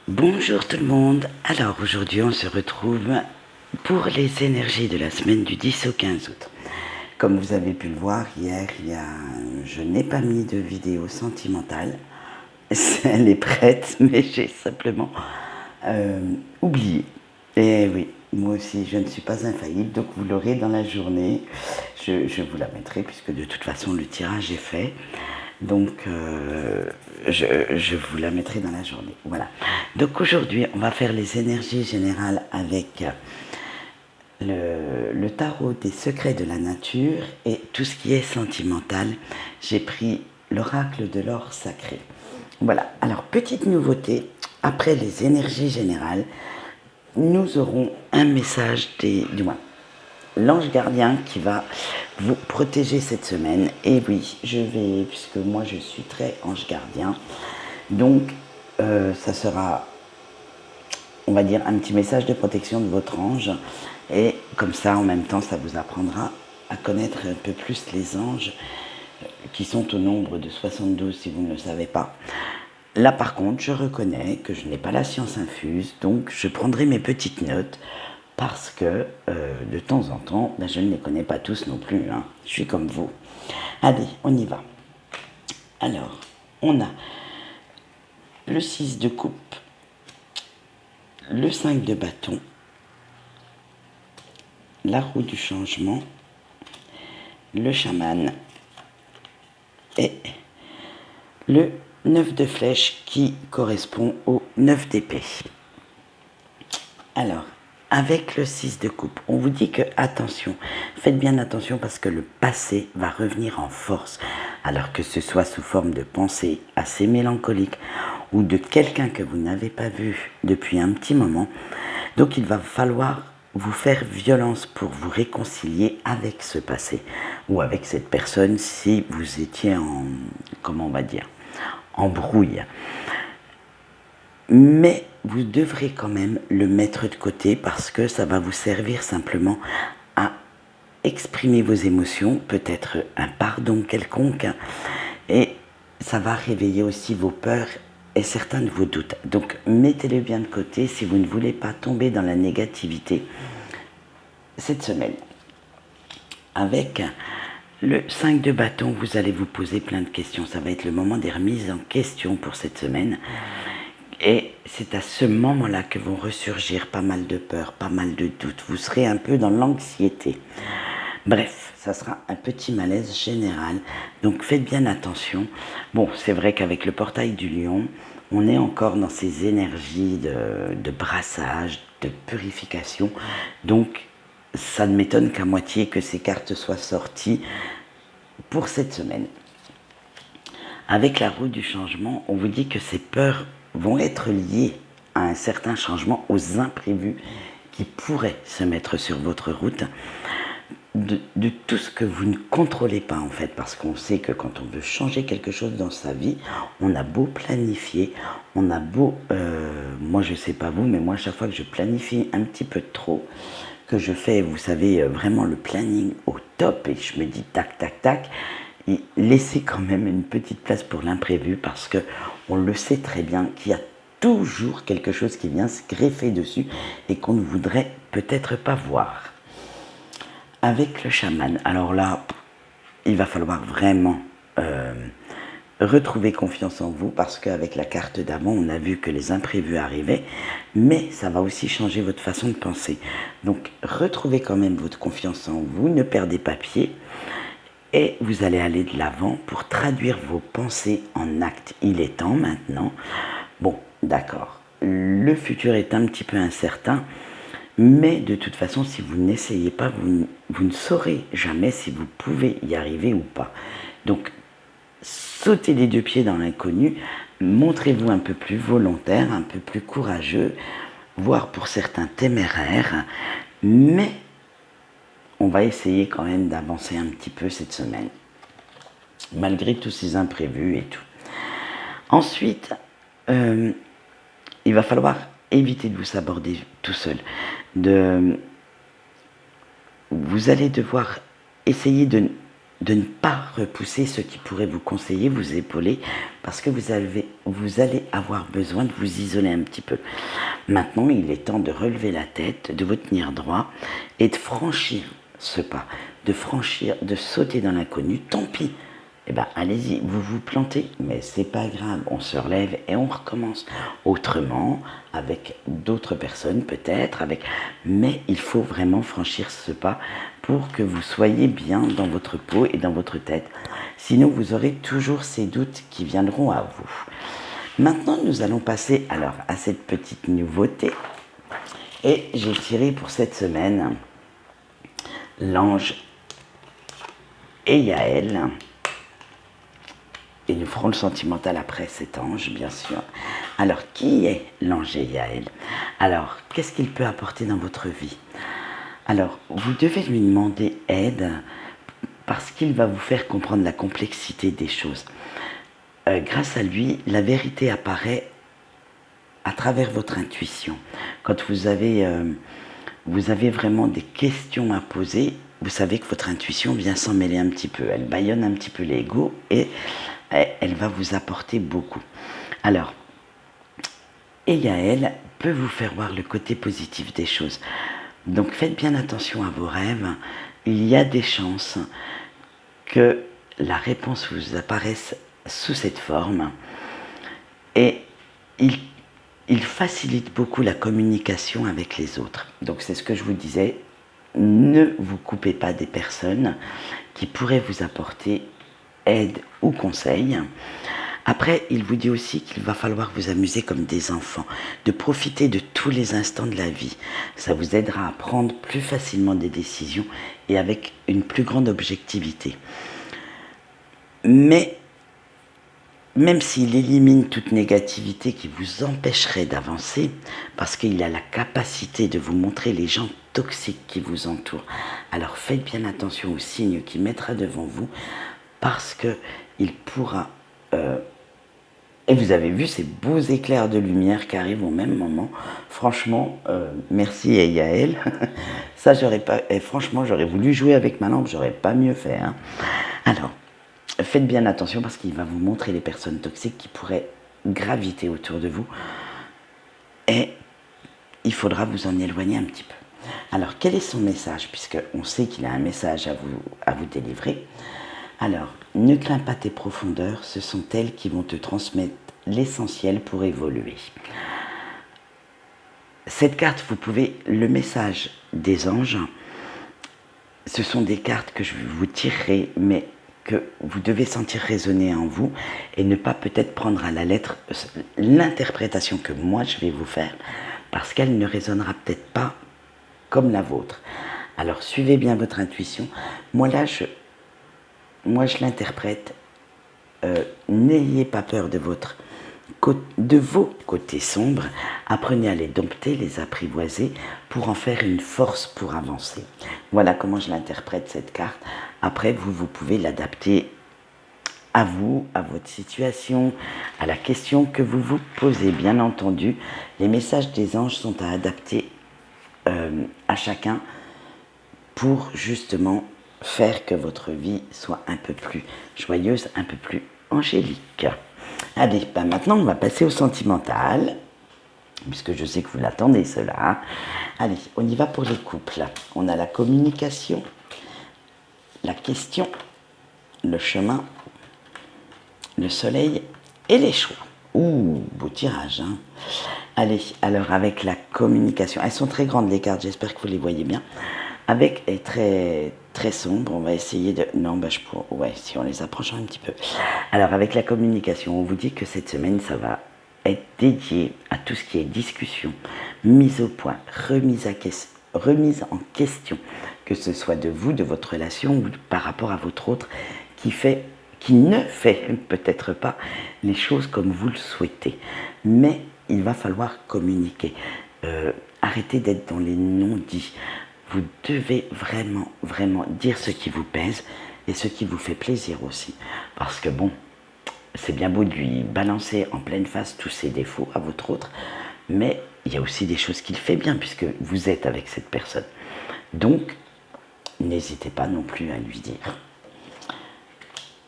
Bonjour tout le monde. Alors aujourd'hui on se retrouve pour les énergies de la semaine du 10 au 15 août. Comme vous avez pu le voir hier, je n'ai pas mis de vidéo sentimentale. Elle est prête, mais j'ai simplement oublié. Et oui, moi aussi je ne suis pas infaillible, donc vous l'aurez dans la journée. Je vous la mettrai puisque de toute façon le tirage est fait. Donc, je vous la mettrai dans la journée. Voilà. Donc aujourd'hui, on va faire les énergies générales avec le tarot des secrets de la nature et tout ce qui est sentimental. J'ai pris l'oracle de l'or sacré. Voilà. Alors, petite nouveauté, après les énergies générales, nous aurons un message du moins l'ange gardien qui va vous protéger cette semaine. Et oui, puisque moi je suis très ange gardien, donc ça sera, on va dire, un petit message de protection de votre ange. Et comme ça, en même temps, ça vous apprendra à connaître un peu plus les anges qui sont au nombre de 72 si vous ne le savez pas. Là par contre, je reconnais que je n'ai pas la science infuse, donc je prendrai mes petites notes parce que de temps en temps, je ne les connais pas tous non plus, hein. Je suis comme vous. Allez, on y va. Alors, on a le 6 de coupe, le 5 de bâton, la roue du changement, le chaman et le 9 de flèche qui correspond au 9 d'épée. Alors, avec le 6 de coupe, on vous dit que, attention, faites bien attention parce que le passé va revenir en force. Alors que ce soit sous forme de pensée assez mélancolique ou de quelqu'un que vous n'avez pas vu depuis un petit moment. Donc il va falloir vous faire violence pour vous réconcilier avec ce passé ou avec cette personne si vous étiez en, comment on va dire, en brouille. Mais vous devrez quand même le mettre de côté parce que ça va vous servir simplement à exprimer vos émotions, peut-être un pardon quelconque, et ça va réveiller aussi vos peurs et certains de vos doutes. Donc mettez-le bien de côté si vous ne voulez pas tomber dans la négativité cette semaine. Avec le 5 de bâton, vous allez vous poser plein de questions. Ça va être le moment des remises en question pour cette semaine. Et c'est à ce moment-là que vont ressurgir pas mal de peurs, pas mal de doutes. Vous serez un peu dans l'anxiété. Bref, ça sera un petit malaise général. Donc faites bien attention. Bon, c'est vrai qu'avec le portail du lion, on est encore dans ces énergies de brassage, de purification. Donc ça ne m'étonne qu'à moitié que ces cartes soient sorties pour cette semaine. Avec la roue du changement, on vous dit que ces peurs vont être liées à un certain changement, aux imprévus qui pourraient se mettre sur votre route, de tout ce que vous ne contrôlez pas en fait, parce qu'on sait que quand on veut changer quelque chose dans sa vie, on a beau planifier, on a beau, moi je sais pas vous, mais moi chaque fois que je planifie un petit peu trop, que je fais, vous savez, vraiment le planning au top et je me dis tac tac tac, et laissez quand même une petite place pour l'imprévu parce que on le sait très bien qu'il y a toujours quelque chose qui vient se greffer dessus et qu'on ne voudrait peut-être pas voir. Avec le chaman, alors là, il va falloir vraiment retrouver confiance en vous parce qu'avec la carte d'avant, on a vu que les imprévus arrivaient, mais ça va aussi changer votre façon de penser. Donc, retrouvez quand même votre confiance en vous, ne perdez pas pied. Et vous allez aller de l'avant pour traduire vos pensées en actes. Il est temps maintenant. Bon, d'accord. Le futur est un petit peu incertain. Mais de toute façon, si vous n'essayez pas, vous ne saurez jamais si vous pouvez y arriver ou pas. Donc, sautez les deux pieds dans l'inconnu. Montrez-vous un peu plus volontaire, un peu plus courageux, voire pour certains téméraires. Mais on va essayer quand même d'avancer un petit peu cette semaine, malgré tous ces imprévus et tout. Ensuite, il va falloir éviter de vous saborder tout seul. Vous allez devoir essayer de ne pas repousser ceux qui pourraient vous conseiller, vous épauler, parce que vous vous allez avoir besoin de vous isoler un petit peu. Maintenant, il est temps de relever la tête, de vous tenir droit et de franchir ce pas, de sauter dans l'inconnu. Tant pis, eh ben, allez-y, vous vous plantez, mais c'est pas grave, on se relève et on recommence autrement, avec d'autres personnes peut-être, mais il faut vraiment franchir ce pas pour que vous soyez bien dans votre peau et dans votre tête. Sinon, vous aurez toujours ces doutes qui viendront à vous. Maintenant, nous allons passer alors à cette petite nouveauté. Et j'ai tiré pour cette semaine l'ange Eyaël. Et nous ferons le sentimental après cet ange, bien sûr. Alors, qui est l'ange Eyaël? Alors, qu'est-ce qu'il peut apporter dans votre vie? Alors, vous devez lui demander aide parce qu'il va vous faire comprendre la complexité des choses. Grâce à lui, la vérité apparaît à travers votre intuition. Quand vous avez vraiment des questions à poser, vous savez que votre intuition vient s'en mêler un petit peu. Elle bâillonne un petit peu l'ego et elle va vous apporter beaucoup. Alors, Eyaël peut vous faire voir le côté positif des choses. Donc faites bien attention à vos rêves. Il y a des chances que la réponse vous apparaisse sous cette forme. Et il facilite beaucoup la communication avec les autres. Donc c'est ce que je vous disais, ne vous coupez pas des personnes qui pourraient vous apporter aide ou conseil. Après, il vous dit aussi qu'il va falloir vous amuser comme des enfants, de profiter de tous les instants de la vie. Ça vous aidera à prendre plus facilement des décisions et avec une plus grande objectivité. Mais même s'il élimine toute négativité qui vous empêcherait d'avancer, parce qu'il a la capacité de vous montrer les gens toxiques qui vous entourent, alors faites bien attention aux signes qu'il mettra devant vous, parce qu'il pourra... et vous avez vu ces beaux éclairs de lumière qui arrivent au même moment. Franchement, merci Eyaël. Ça, franchement, j'aurais voulu jouer avec ma lampe, j'aurais pas mieux fait. Hein. Alors, faites bien attention parce qu'il va vous montrer les personnes toxiques qui pourraient graviter autour de vous. Et il faudra vous en éloigner un petit peu. Alors, quel est son message? Puisqu'on sait qu'il a un message à vous délivrer. Alors, ne crains pas tes profondeurs, ce sont elles qui vont te transmettre l'essentiel pour évoluer. Cette carte, vous pouvez, le message des anges, ce sont des cartes que je vous tirerai, mais que vous devez sentir résonner en vous et ne pas peut-être prendre à la lettre l'interprétation que moi je vais vous faire parce qu'elle ne résonnera peut-être pas comme la vôtre. Alors suivez bien votre intuition. Moi je l'interprète. N'ayez pas peur de vos côtés sombres. Apprenez à les dompter, les apprivoiser pour en faire une force pour avancer. Voilà comment je l'interprète cette carte. Après, vous pouvez l'adapter à vous, à votre situation, à la question que vous vous posez. Bien entendu, les messages des anges sont à adapter à chacun pour justement faire que votre vie soit un peu plus joyeuse, un peu plus angélique. Allez, maintenant on va passer au sentimental, puisque je sais que vous l'attendez cela. Allez, on y va pour les couples. On a la communication, la question, le chemin, le soleil et les choix. Ouh, beau tirage, hein. Allez, alors avec la communication, elles sont très grandes les cartes, j'espère que vous les voyez bien. Avec est très très sombre, on va essayer de... Non, ouais, si on les approche un petit peu. Alors avec la communication, on vous dit que cette semaine, ça va être dédié à tout ce qui est discussion, mise au point, remise en question, que ce soit de vous, de votre relation ou par rapport à votre autre qui ne fait peut-être pas les choses comme vous le souhaitez. Mais il va falloir communiquer. Arrêtez d'être dans les non-dits. Vous devez vraiment, vraiment dire ce qui vous pèse et ce qui vous fait plaisir aussi. Parce que bon, c'est bien beau de lui balancer en pleine face tous ses défauts à votre autre, mais il y a aussi des choses qu'il fait bien puisque vous êtes avec cette personne. Donc, n'hésitez pas non plus à lui dire.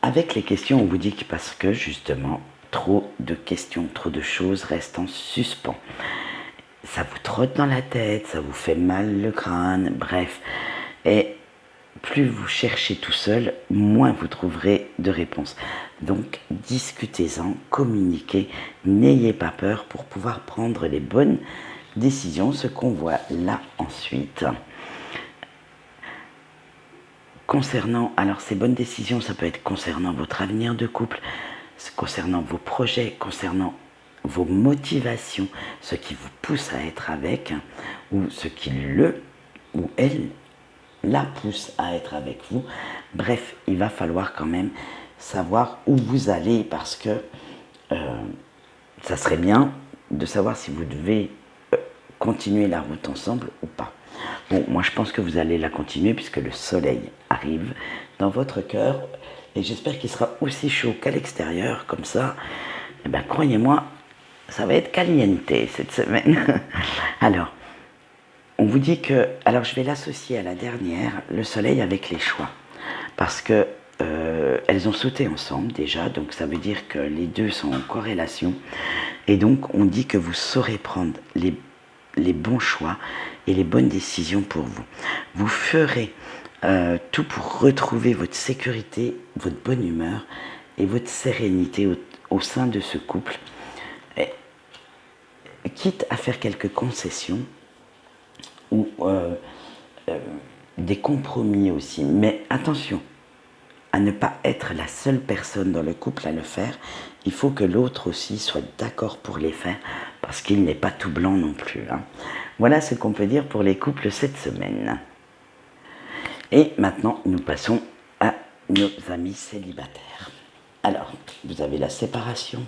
Avec les questions, on vous dit que parce que justement, trop de questions, trop de choses restent en suspens. Ça vous trotte dans la tête, ça vous fait mal le crâne, bref. Et plus vous cherchez tout seul, moins vous trouverez de réponses. Donc discutez-en, communiquez, n'ayez pas peur pour pouvoir prendre les bonnes décisions, ce qu'on voit là ensuite. Concernant, alors ces bonnes décisions, ça peut être concernant votre avenir de couple, concernant vos projets, concernant vos motivations, ce qui vous pousse à être avec, ou ce qui le ou elle la pousse à être avec vous. Bref, il va falloir quand même savoir où vous allez parce que ça serait bien de savoir si vous devez continuer la route ensemble ou pas. Bon, moi je pense que vous allez la continuer puisque le soleil arrive dans votre cœur et j'espère qu'il sera aussi chaud qu'à l'extérieur, comme ça, eh ben, croyez-moi, ça va être caliente cette semaine. Alors, on vous dit que, alors je vais l'associer à la dernière, le soleil avec les choix, parce que elles ont sauté ensemble déjà, donc ça veut dire que les deux sont en corrélation, et donc on dit que vous saurez prendre les bons choix et les bonnes décisions pour vous. Vous ferez tout pour retrouver votre sécurité, votre bonne humeur et votre sérénité au sein de ce couple, et, quitte à faire quelques concessions ou des compromis aussi. Mais attention à ne pas être la seule personne dans le couple à le faire. Il faut que l'autre aussi soit d'accord pour les faire, parce qu'il n'est pas tout blanc non plus. Hein. Voilà ce qu'on peut dire pour les couples cette semaine. Et maintenant, nous passons à nos amis célibataires. Alors, vous avez la séparation,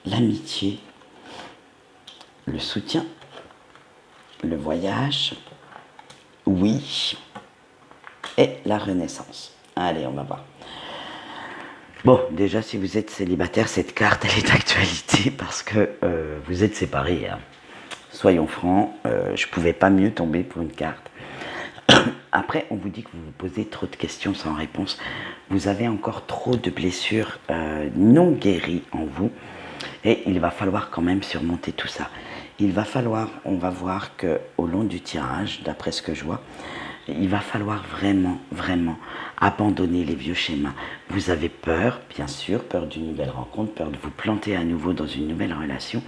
l'amitié, le soutien, le voyage, oui, et la renaissance. Allez, on va voir. Bon, déjà, si vous êtes célibataire, cette carte, elle est d'actualité parce que vous êtes séparés. Hein. Soyons francs, je ne pouvais pas mieux tomber pour une carte. Après, on vous dit que vous vous posez trop de questions sans réponse. Vous avez encore trop de blessures non guéries en vous. Et il va falloir quand même surmonter tout ça. Il va falloir, on va voir qu'au long du tirage, d'après ce que je vois, il va falloir vraiment, vraiment abandonner les vieux schémas. Vous avez peur, bien sûr, peur d'une nouvelle rencontre, peur de vous planter à nouveau dans une nouvelle relation.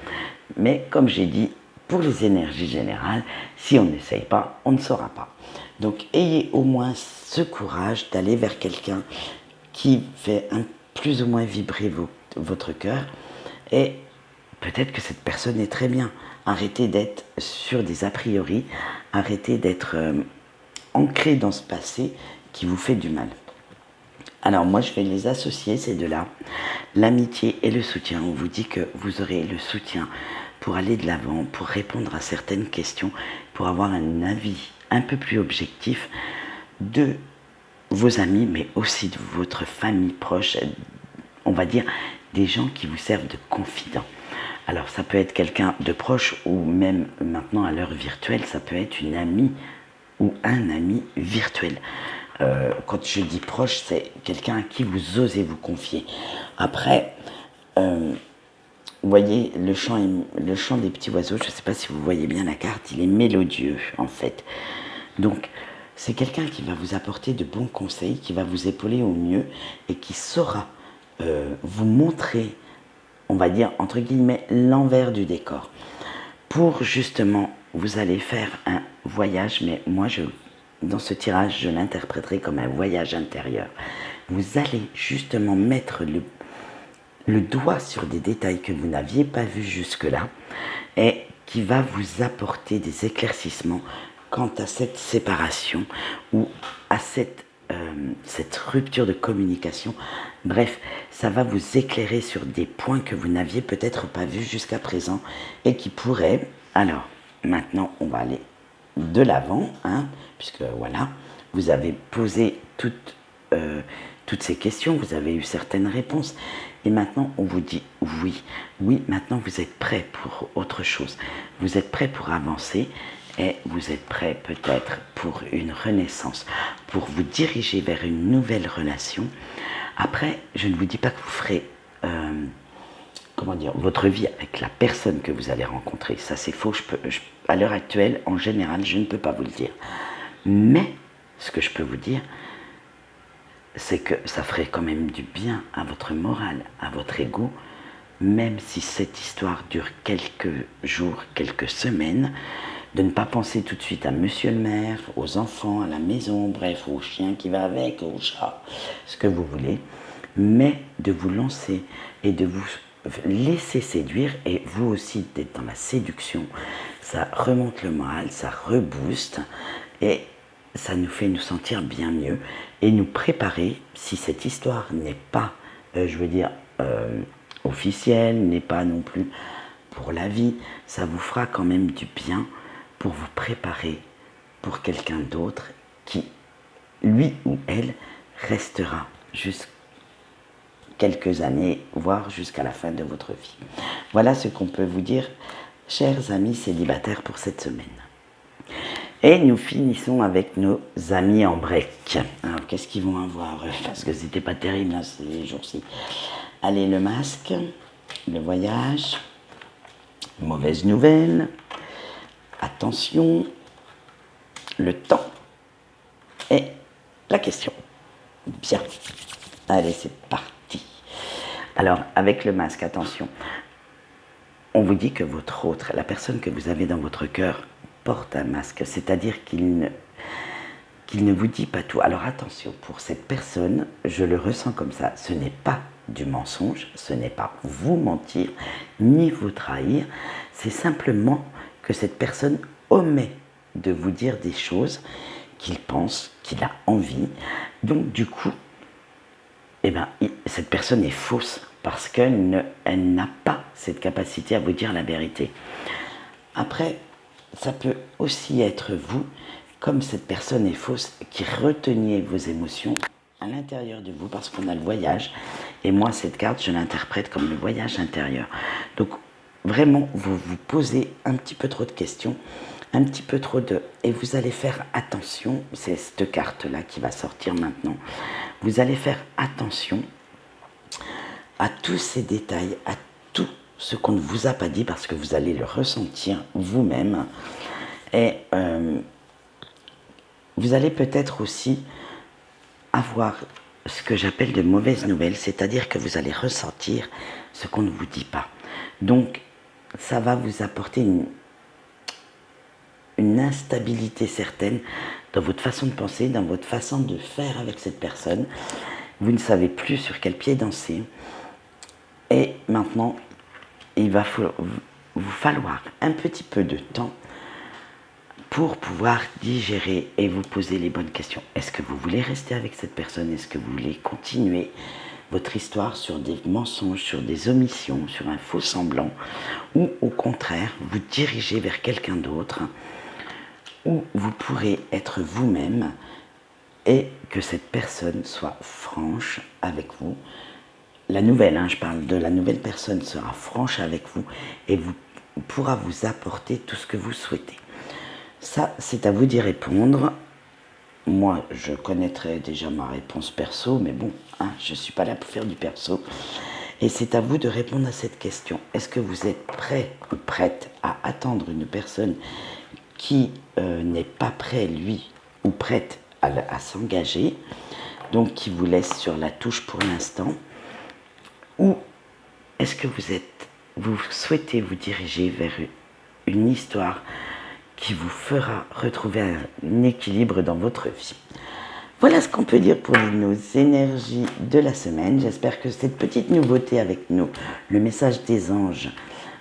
Mais comme j'ai dit, pour les énergies générales, si on n'essaye pas, on ne saura pas. Donc ayez au moins ce courage d'aller vers quelqu'un qui fait plus ou moins vibrer votre cœur. Et peut-être que cette personne est très bien. Arrêtez d'être sur des a priori, arrêtez d'être ancré dans ce passé qui vous fait du mal. Alors moi je vais les associer ces deux-là, l'amitié et le soutien. On vous dit que vous aurez le soutien pour aller de l'avant, pour répondre à certaines questions, pour avoir un avis un peu plus objectif de vos amis, mais aussi de votre famille proche, on va dire des gens qui vous servent de confidents. Alors ça peut être quelqu'un de proche ou même maintenant à l'heure virtuelle, ça peut être une amie ou un ami virtuel. Quand je dis proche, c'est quelqu'un à qui vous osez vous confier. Après, vous voyez, le chant des petits oiseaux, je ne sais pas si vous voyez bien la carte, il est mélodieux en fait. Donc, c'est quelqu'un qui va vous apporter de bons conseils, qui va vous épauler au mieux et qui saura vous montrer, on va dire, entre guillemets, l'envers du décor. Pour justement, vous allez faire un voyage, mais moi, dans ce tirage, je l'interpréterai comme un voyage intérieur. Vous allez justement mettre le doigt sur des détails que vous n'aviez pas vus jusque-là et qui va vous apporter des éclaircissements quant à cette séparation ou à cette rupture de communication. Bref, ça va vous éclairer sur des points que vous n'aviez peut-être pas vus jusqu'à présent et qui pourraient... Alors, maintenant, on va aller de l'avant, hein, puisque voilà, vous avez posé toutes ces questions, vous avez eu certaines réponses, et maintenant on vous dit oui, maintenant vous êtes prêt pour autre chose, vous êtes prêt pour avancer, et vous êtes prêt peut-être pour une renaissance, pour vous diriger vers une nouvelle relation. Après, je ne vous dis pas que vous ferez comment dire, votre vie avec la personne que vous allez rencontrer. Ça, c'est faux. À l'heure actuelle, en général, je ne peux pas vous le dire. Mais ce que je peux vous dire, c'est que ça ferait quand même du bien à votre morale, à votre ego, même si cette histoire dure quelques jours, quelques semaines, de ne pas penser tout de suite à monsieur le maire, aux enfants, à la maison, bref, au chien qui va avec, au chat, ce que vous voulez, mais de vous lancer et de vous laisser séduire, et vous aussi d'être dans la séduction. Ça remonte le moral, ça rebooste, et ça nous fait nous sentir bien mieux et nous préparer, si cette histoire n'est pas, officielle, n'est pas non plus pour la vie, ça vous fera quand même du bien pour vous préparer pour quelqu'un d'autre qui, lui ou elle, restera jusqu'à quelques années, voire jusqu'à la fin de votre vie. Voilà ce qu'on peut vous dire, chers amis célibataires, pour cette semaine. Et nous finissons avec nos amis en break. Alors, qu'est-ce qu'ils vont avoir? Parce que c'était pas terrible, hein, ces jours-ci. Allez, le masque, le voyage, mauvaise nouvelle, attention, le temps et la question. Bien. Allez, c'est parti. Alors, avec le masque, attention. On vous dit que votre autre, la personne que vous avez dans votre cœur, porte un masque, c'est-à-dire qu'il ne vous dit pas tout. Alors attention, pour cette personne, je le ressens comme ça, ce n'est pas du mensonge, ce n'est pas vous mentir, ni vous trahir, c'est simplement que cette personne omet de vous dire des choses qu'il pense, qu'il a envie. Donc du coup, cette personne est fausse parce qu'elle n'a pas cette capacité à vous dire la vérité. Après, ça peut aussi être vous, comme cette personne est fausse, qui reteniez vos émotions à l'intérieur de vous, parce qu'on a le voyage. Et moi, cette carte, je l'interprète comme le voyage intérieur. Donc, vraiment, vous vous posez un petit peu trop de questions, un petit peu trop de... Et vous allez faire attention, c'est cette carte-là qui va sortir maintenant. Vous allez faire attention à tous ces détails, à tout ce qu'on ne vous a pas dit, parce que vous allez le ressentir vous-même. Et vous allez peut-être aussi avoir ce que j'appelle de mauvaises nouvelles, c'est-à-dire que vous allez ressentir ce qu'on ne vous dit pas. Donc, ça va vous apporter une instabilité certaine dans votre façon de penser, dans votre façon de faire avec cette personne. Vous ne savez plus sur quel pied danser. Et maintenant, il va vous falloir un petit peu de temps pour pouvoir digérer et vous poser les bonnes questions. Est-ce que vous voulez rester avec cette personne? Est-ce que vous voulez continuer votre histoire sur des mensonges, sur des omissions, sur un faux semblant? Ou au contraire, vous diriger vers quelqu'un d'autre où vous pourrez être vous-même et que cette personne soit franche avec vous. La nouvelle, je parle de la nouvelle personne, sera franche avec vous et pourra vous apporter tout ce que vous souhaitez. Ça, c'est à vous d'y répondre. Moi, je connaîtrai déjà ma réponse perso, mais bon, je ne suis pas là pour faire du perso. Et c'est à vous de répondre à cette question. Est-ce que vous êtes prêt ou prête à attendre une personne qui n'est pas prêt, lui, ou prête à s'engager, donc qui vous laisse sur la touche pour l'instant? Ou est-ce que vous souhaitez vous diriger vers une histoire qui vous fera retrouver un équilibre dans votre vie? Voilà ce qu'on peut dire pour nos énergies de la semaine. J'espère que cette petite nouveauté avec nous, le message des anges,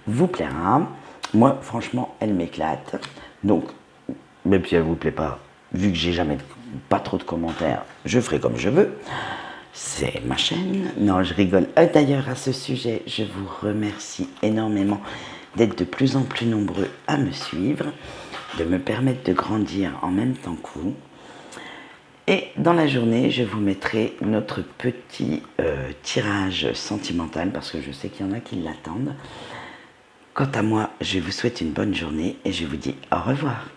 vous plaira. Moi, franchement, elle m'éclate. Donc, même si elle ne vous plaît pas, vu que j'ai pas trop de commentaires, je ferai comme je veux. C'est ma chaîne. Non, je rigole. D'ailleurs, à ce sujet, je vous remercie énormément d'être de plus en plus nombreux à me suivre, de me permettre de grandir en même temps que vous. Et dans la journée, je vous mettrai notre petit tirage sentimental, parce que je sais qu'il y en a qui l'attendent. Quant à moi, je vous souhaite une bonne journée et je vous dis au revoir.